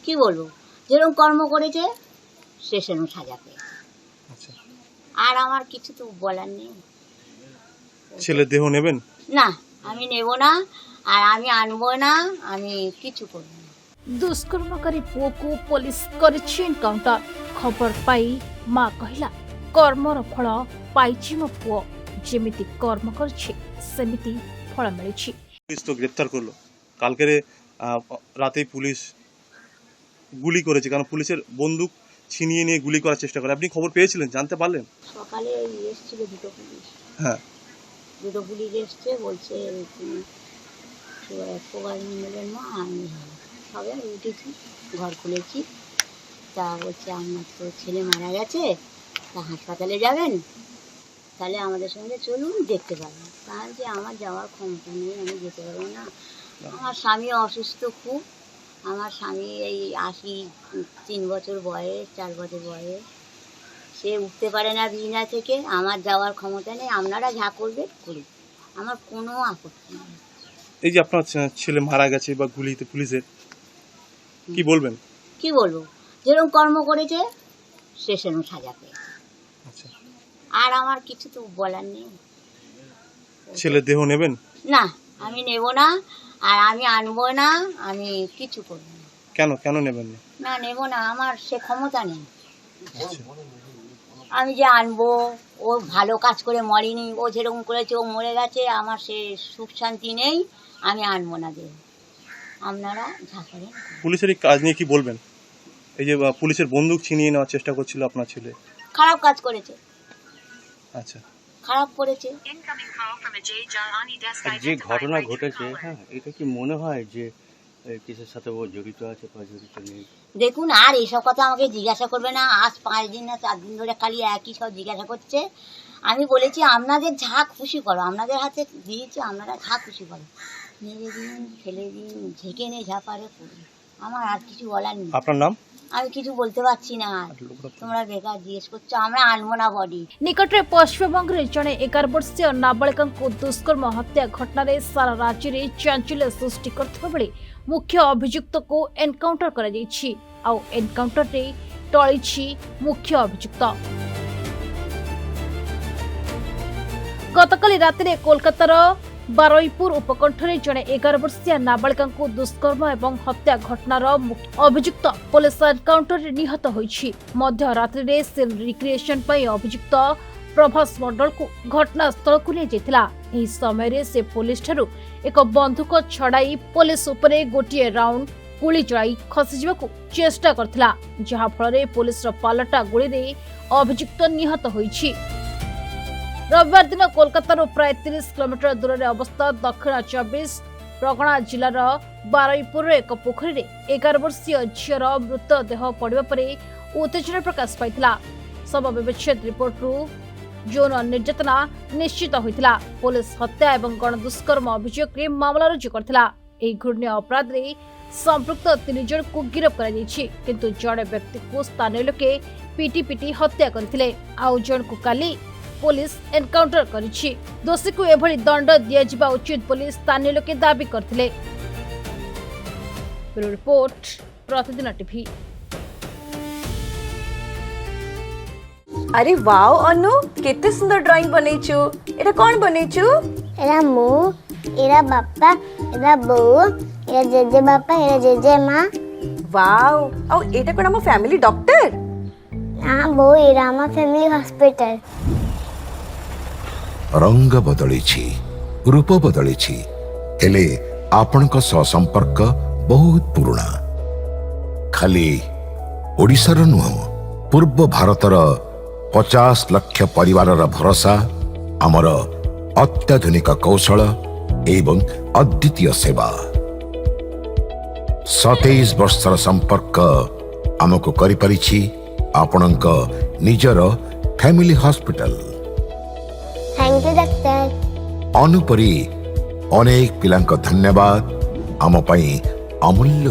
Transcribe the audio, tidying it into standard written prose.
কি বলবো, যেরকম কর্ম করেছে সে সেরকম সাজা পেয়েছে। আচ্ছা, আর আমার কিছু তো বলার নেই। ছেলের দেহ নেবেন? না, আমি নেব না, আর আমি আনবো না, আমি কিছু করবো না। ଦୁଷ୍କର୍ମକାରୀ ପୁଅକୁ ପୋଲିସ କରିଛି ଏନକାଉଣ୍ଟର। ଖବର ପାଇ ମା କହିଲା, କର୍ମର ଫଳ ପାଇଛି ମୋ ପୁଅ। ଯେମିତି କର୍ମ କରିଛି ସେମିତି ଫଳ ମିଳିଛି। পুলিশ তো গ্রেপ্তার করলো। কালকের রাতেই পুলিশ গুলি করেছে, কারণ পুলিশের বন্দুক ছিনিয়ে নিয়ে গুলি করার চেষ্টা করে। আপনি খবর পেয়েছিলেন, জানতে পারলেন? সকালে এসছিল দুটো পুলিশ, হ্যাঁ, দুটো পুলিশ এসছে, বলছে প্রবাদ মিলেন মা, আমি সবে উঠেছি, ঘর খুলেছি, তা বলছে আপনার তো ছেলে মারা গেছে, তা হাসপাতালে যাবেন, তাহলে আমাদের সঙ্গে চলুন, দেখতে পাবেন। তাহলে যে আমার যাওয়ার ক্ষমতা নেই, আমি যেতে পারবো না। আমার স্বামী অসুস্থ খুব, আমার স্বামী এই 83 বছর বয়স, 4 বছর বয়স, সে উঠতে পারে না বিছানা থেকে, আমার যাওয়ার ক্ষমতা নেই। আপনারা যা করবে করুন, আমার কোনো আপত্তি নেই। এই যে আপনার ছেলে মারা গেছে বা গুলিতে পুলিশের, কি বলবেন? কি বলবো, যেরকম কর্ম করেছে সে সেরকম সাজা পেয়েছে। আচ্ছা, আর আমার কিছু তো বলার নেই। ছেলের দেহ নেবেন? না, আমি নেব না, আর আমি আনবো না, আমি কিছু করবো না। কেন কেন নেবেন না? না, নেব না, আমার সে ক্ষমতা নেই। আচ্ছা, আমি যে আনবো, ও ভালো কাজ করে মরেনি, ও যেরকম করেছে ও মরে গেছে, আমার সে সুখ শান্তি নেই, আমি আনবো না দেব। আপনারা যা করেন করুন। পুলিশের এই কাজ নিয়ে কি বলবেন? এই যে পুলিশের বন্দুক ছিনিয়ে নেওয়ার চেষ্টা করছিল আপনার ছেলে। খারাপ কাজ করেছে, আচ্ছা, খারাপ করেছে। আর যে ঘটনা ঘটেছে, হ্যাঁ, এটা কি মনে হয় যে কিসের সাথে ও জড়িত আছে বা জড়িত নেই? দেখুন, আর এসব কথা আমাকে জিজ্ঞাসা করবে না। আজ 5 দিন না 4 দিন ধরে খালি একই সব জিজ্ঞাসা করছে। আমি বলেছি আপনাদের যা খুশি করো, আপনাদের হাতে দিয়েছি, আপনারা যা খুশি করো, মেরে দিন, ফেলে দিন, ঝেঁকে নিয়ে যা পারে করুন, আমার আর কিছু বলার নেই। আপনার নাম? আমি কিছু বলতে পারছি না, তোমরা বেকার জিজ্ঞেস করছো, আমরা আনবো না বডি। ନିକଟରେ ପଶ୍ଚିମବଙ୍ଗରେ ଜଣେ 11 ବର୍ଷୀୟ ନାବାଳିକାଙ୍କୁ ଦୁଷ୍କର୍ମ ହତ୍ୟା ଘଟଣାରେ ସାରା ରାଜ୍ୟରେ ଚାଞ୍ଚଲ୍ୟ ସୃଷ୍ଟି କରିଥିବା ବେଳେ ମୁଖ୍ୟ ଅଭିଯୁକ୍ତକୁ ଏନକାଉଣ୍ଟର କରାଯାଇଛି। ଆଉ ଏନକାଉଣ୍ଟରରେ ଟଳିଛି ମୁଖ୍ୟ ଅଭିଯୁକ୍ତ। ଗତକାଲି ରାତିରେ କୋଲକାତାର ବାରଇପୁର ଉପକଣ୍ଠରେ ଜଣେ 11 ବର୍ଷୀୟ ନାବାଳିକାଙ୍କୁ ଦୁଷ୍କର୍ମ ଏବଂ ହତ୍ୟା ଘଟଣାର ଅଭିଯୁକ୍ତ ପୋଲିସ ଏନକାଉଣ୍ଟରରେ ନିହତ ହୋଇଛି। ମଧ୍ୟରାତ୍ରିରେ ସିଲ୍ ରିକ୍ରିଏସନ ପାଇଁ ଅଭିଯୁକ୍ତ ପ୍ରଭାସ ମଣ୍ଡଳକୁ ଘଟଣାସ୍ଥଳକୁ ନିଆଯାଇଥିଲା। ଏହି ସମୟରେ ସେ ପୋଲିସଠାରୁ ଏକ ବନ୍ଧୁକ ଛଡାଇ ପୋଲିସ ଉପରେ ଗୋଟିଏ ରାଉଣ୍ଡ ଗୁଳି ଚଳାଇ ଖସିଯିବାକୁ ଚେଷ୍ଟା କରିଥିଲା, ଯାହାଫଳରେ ପୋଲିସର ପାଲଟା ଗୁଳିରେ ଅଭିଯୁକ୍ତ ନିହତ ହୋଇଛି। ରବିବାର ଦିନ କୋଲକାତାରୁ ପ୍ରାୟ 30 କିଲୋମିଟର ଦୂରରେ ଅବସ୍ଥିତ ଦକ୍ଷିଣ 24 ପ୍ରଗଣା ଜିଲ୍ଲାର ବାରଇପୁରର ଏକ ପୋଖରୀରେ 11 ବର୍ଷୀୟ ଝିଅର ମୃତଦେହ ପଡ଼ିବା ପରେ ଉତ୍ତେଜନା ପ୍ରକାଶ ପାଇଥିଲା। ଶବ ବ୍ୟବଚ୍ଛେଦ ରିପୋର୍ଟରୁ ଯୌନ ନିର୍ଯାତନା ନିଶ୍ଚିତ ହୋଇଥିଲା। ପୋଲିସ ହତ୍ୟା ଏବଂ ଗଣଦୁଷ୍କର୍ମ ଅଭିଯୋଗରେ ମାମଲା ରୁଜୁ କରିଥିଲା। ଏହି ଘୃଣ୍ୟ ଅପରାଧରେ ସମ୍ପୃକ୍ତ 3 ଜଣଙ୍କୁ ଗିରଫ କରାଯାଇଛି, କିନ୍ତୁ ଜଣେ ବ୍ୟକ୍ତିକୁ ସ୍ଥାନୀୟ ଲୋକେ ପିଟି ପିଟି ହତ୍ୟା କରିଥିଲେ, ଆଉ ଜଣକୁ କାଲି पुलिस एनकाउंटर करिछि। दोषी को एभली दंड दिया उचित पुलिस स्थानीय लोके दाबी करथिले। ब्यूरो रिपोर्ट, प्रतिदिन टीवी। अरे वाओ अनु, केते सुंदर ड्राइंग बनैछु। एटा कोन बनैछु? एरा मु, एरा बापा, एरा बो, एरा जेजे बापा, एरा जेजे माँ। वाओ, औ एटा कोन हम फैमिली डॉक्टर? हां बो, एरा हम फैमिली हॉस्पिटल। रंग बदलिछि, रूप बदलिछि, हेले आपणक संपर्क बहुत पुराना। खाली ओडिशार नुह, पूर्व भारतर 50 लाख परिवारर भरोसा आमर अत्याधुनिक कौशल एवं अद्वितीय सेवा। 27 वर्षर संपर्क आमको करि परिछि आपणक निजर family hospital. Thank you doctor. अनुपरी अनेक पिलांक धन्यवाद आम पई अमूल्य